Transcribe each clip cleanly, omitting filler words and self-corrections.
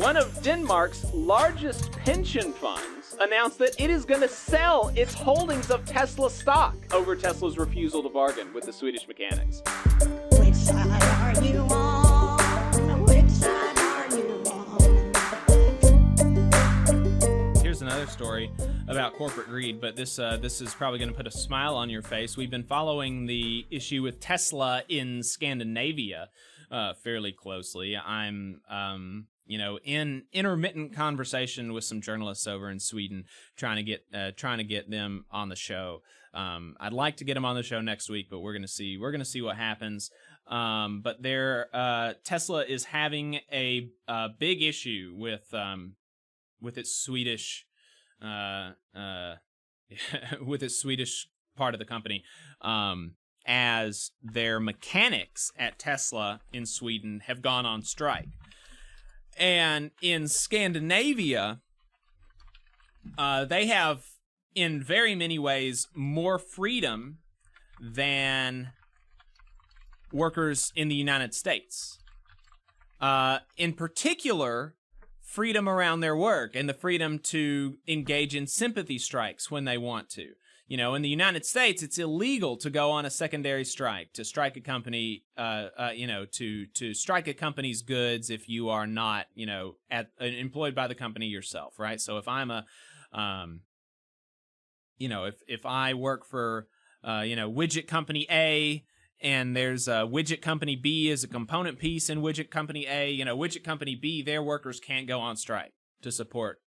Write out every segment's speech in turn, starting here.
One of Denmark's largest pension funds announced that it is going to sell its holdings of Tesla stock over Tesla's refusal to bargain with the Swedish mechanics. Which side are you on? Which side are you on? Here's another story about corporate greed, but this is probably going to put a smile on your face. We've been following the issue with Tesla in Scandinavia fairly closely. I'm in intermittent conversation with some journalists over in Sweden, trying to get them on the show. I'd like to get them on the show next week, but we're gonna see what happens. But Tesla is having a big issue with its Swedish with its Swedish part of the company, as their mechanics at Tesla in Sweden have gone on strike. And in Scandinavia, they have, in very many ways, more freedom than workers in the United States. In particular, freedom around their work and the freedom to engage in sympathy strikes when they want to. In the United States, it's illegal to go on a secondary strike, to strike a company, to strike a company's goods if you are not, employed by the company yourself, right? So if I'm if I work for, widget company A, and there's a widget company B as a component piece in widget company A, widget company B, their workers can't go on strike to support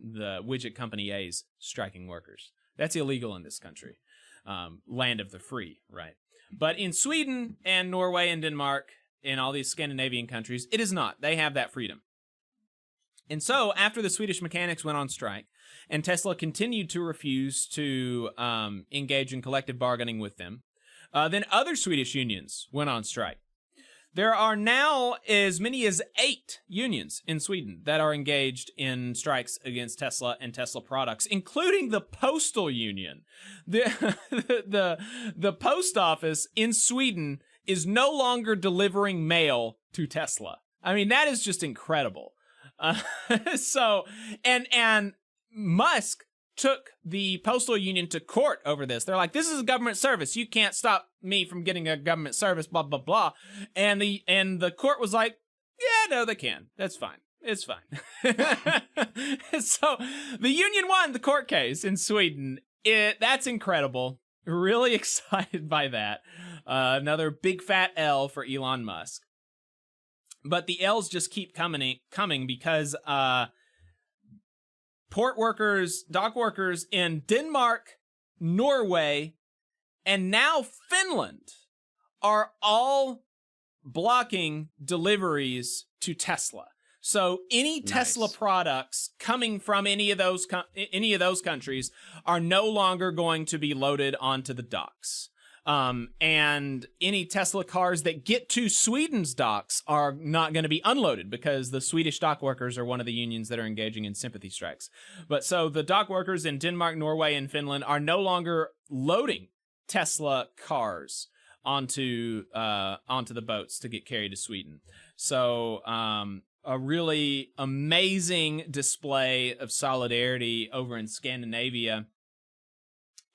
the widget company A's striking workers. That's illegal in this country, land of the free, right? But in Sweden and Norway and Denmark and all these Scandinavian countries, it is not. They have that freedom. And so after the Swedish mechanics went on strike and Tesla continued to refuse to engage in collective bargaining with them, then other Swedish unions went on strike. There are now as many as 8 unions in Sweden that are engaged in strikes against Tesla and Tesla products, including the postal union. The post office in Sweden is no longer delivering mail to Tesla. I mean, that is just incredible. And Musk took the postal union to court over this. They're like, this is a government service. You can't stop me from getting a government service, blah, blah, blah. And the court was like, yeah, no, they can. That's fine. It's fine. So the union won the court case in Sweden. That's incredible. Really excited by that. Another big fat L for Elon Musk. But the L's just keep coming because port workers, dock workers in Denmark, Norway, and now Finland are all blocking deliveries to Tesla. So any Tesla products coming from any of those countries are no longer going to be loaded onto the docks. And any Tesla cars that get to Sweden's docks are not going to be unloaded because the Swedish dock workers are one of the unions that are engaging in sympathy strikes. But so the dock workers in Denmark, Norway, and Finland are no longer loading Tesla cars onto the boats to get carried to Sweden. So a really amazing display of solidarity over in Scandinavia.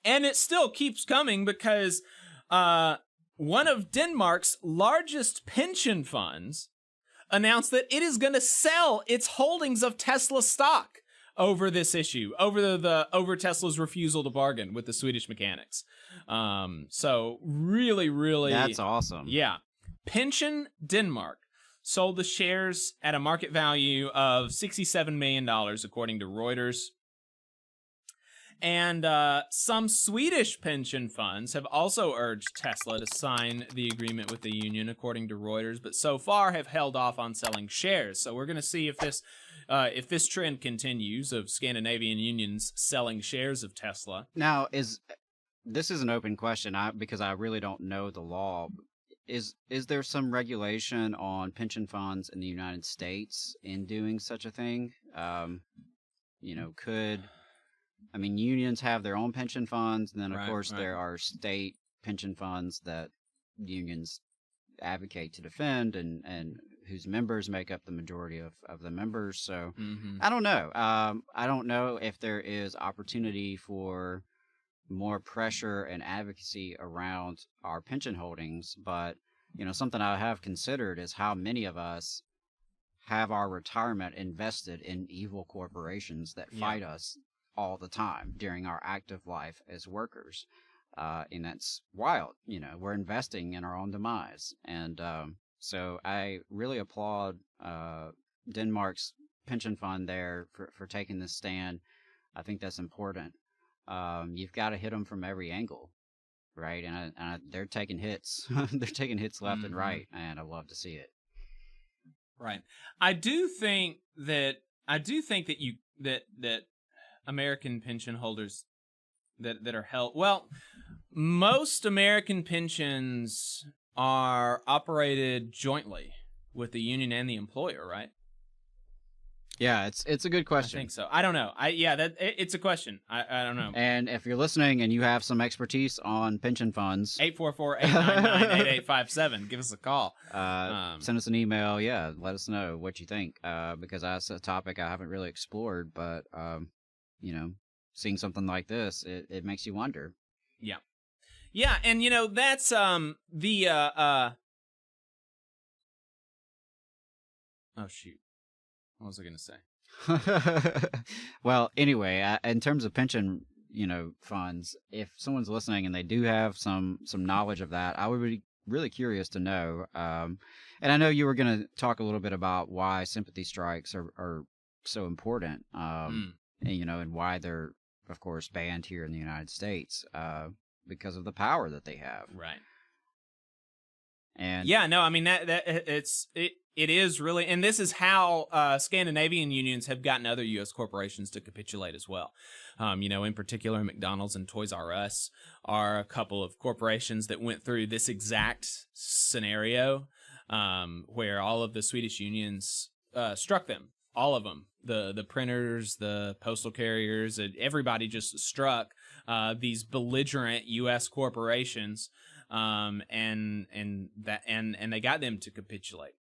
And it still keeps coming because one of Denmark's largest pension funds announced that it is going to sell its holdings of Tesla stock over this issue, over Tesla's refusal to bargain with the Swedish mechanics. So really, really, that's awesome. Yeah, Pension Denmark sold the shares at a market value of $67 million, according to Reuters. And some Swedish pension funds have also urged Tesla to sign the agreement with the union, according to Reuters, but so far have held off on selling shares. So we're going to see if this trend continues of Scandinavian unions selling shares of Tesla. Now, this is an open question because I really don't know the law. Is there some regulation on pension funds in the United States in doing such a thing? Unions have their own pension funds, and then of course there are state pension funds that unions advocate to defend, and whose members make up the majority of the members. So Mm-hmm. I don't know. I don't know if there is opportunity for more pressure and advocacy around our pension holdings, but something I have considered is how many of us have our retirement invested in evil corporations that fight us all the time during our active life as workers. And that's wild. We're investing in our own demise. And so I really applaud Denmark's pension fund there for taking this stand. I think that's important. You've got to hit them from every angle, right? And they're taking hits. They're taking hits left and right, and I love to see it. Right. I do think that that American pension holders that are held, well, most American pensions are operated jointly with the union and the employer, right? Yeah, it's a good question. I think so. I don't know. It's a question. I don't know. And if you're listening and you have some expertise on pension funds, 844-899-8857. Give us a call. Send us an email. Yeah, let us know what you think. Because that's a topic I haven't really explored, but seeing something like this, it makes you wonder. Yeah. Yeah, and that's oh shoot. What was I going to say? Well, anyway, in terms of pension, funds, if someone's listening and they do have some knowledge of that, I would be really curious to know. And I know you were going to talk a little bit about why sympathy strikes are so important, and why they're, of course, banned here in the United States, because of the power that they have. Right. And yeah, no, I mean it is really, and this is how Scandinavian unions have gotten other U.S. corporations to capitulate as well. In particular, McDonald's and Toys R Us are a couple of corporations that went through this exact scenario, where all of the Swedish unions struck them, all of them, the printers, the postal carriers, everybody just struck these belligerent U.S. corporations, and they got them to capitulate.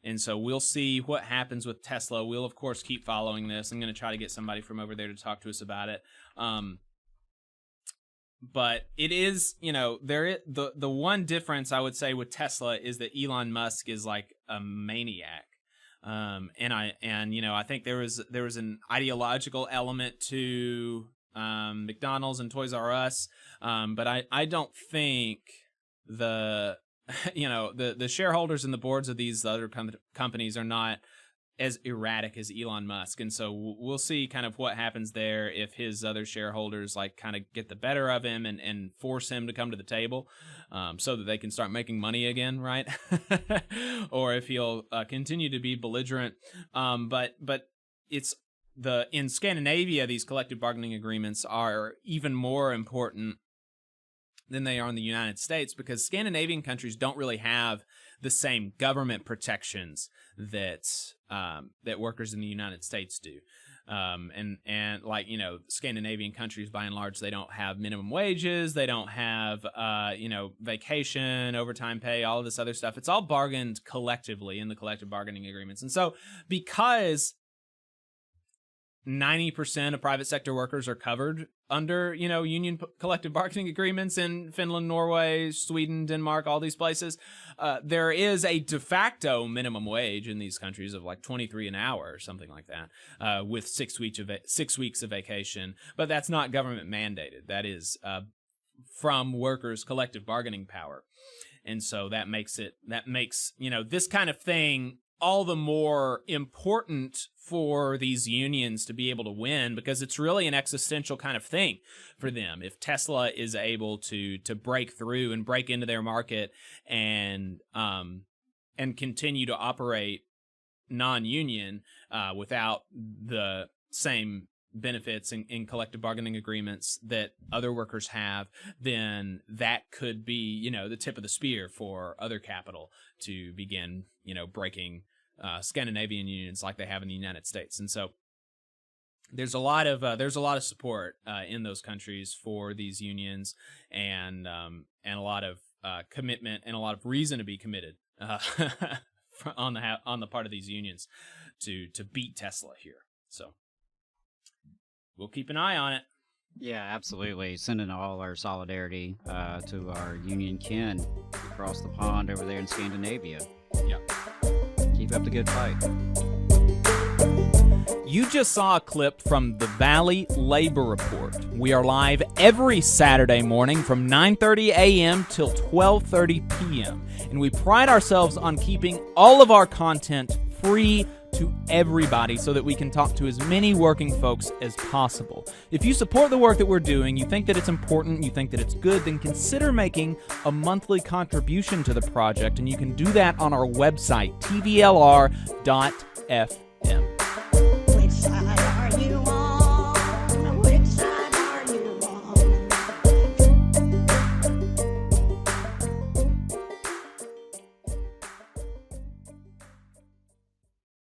And so we'll see what happens with Tesla. We'll, of course, keep following this. I'm going to try to get somebody from over there to talk to us about it. But it is, the one difference I would say with Tesla is that Elon Musk is like a maniac. I think there was an ideological element to McDonald's and Toys R Us, but I don't think the shareholders and the boards of these other companies are not as erratic as Elon Musk. And so we'll see kind of what happens there if his other shareholders kind of get the better of him and force him to come to the table, so that they can start making money again, right? Or if he'll continue to be belligerent. But it's in Scandinavia, these collective bargaining agreements are even more important than they are in the United States, because Scandinavian countries don't really have the same government protections that workers in the United States do. Scandinavian countries, by and large, they don't have minimum wages, they don't have vacation, overtime pay, all of this other stuff. It's all bargained collectively in the collective bargaining agreements. And so because 90% of private sector workers are covered under, union collective bargaining agreements in Finland, Norway, Sweden, Denmark, all these places. There is a de facto minimum wage in these countries of like $23 an hour or something like that, with 6 weeks of vacation. But that's not government mandated. That is from workers' collective bargaining power. And so that makes this kind of thing all the more important for these unions to be able to win, because it's really an existential kind of thing for them. If Tesla is able to break through and break into their market and continue to operate non-union without the same benefits in collective bargaining agreements that other workers have, then that could be, the tip of the spear for other capital to begin, breaking Scandinavian unions like they have in the United States. And so there's a lot of support in those countries for these unions, and a lot of commitment and a lot of reason to be committed on the part of these unions to beat Tesla here. So we'll keep an eye on it. Yeah, absolutely. Sending all our solidarity to our union kin across the pond over there in Scandinavia. Yeah. Keep up the good fight. You just saw a clip from the Valley Labor Report. We are live every Saturday morning from 9:30 a.m. till 12:30 p.m. And we pride ourselves on keeping all of our content free to everybody so that we can talk to as many working folks as possible. If you support the work that we're doing, you think that it's important, you think that it's good, then consider making a monthly contribution to the project, and you can do that on our website, tvlr.fm.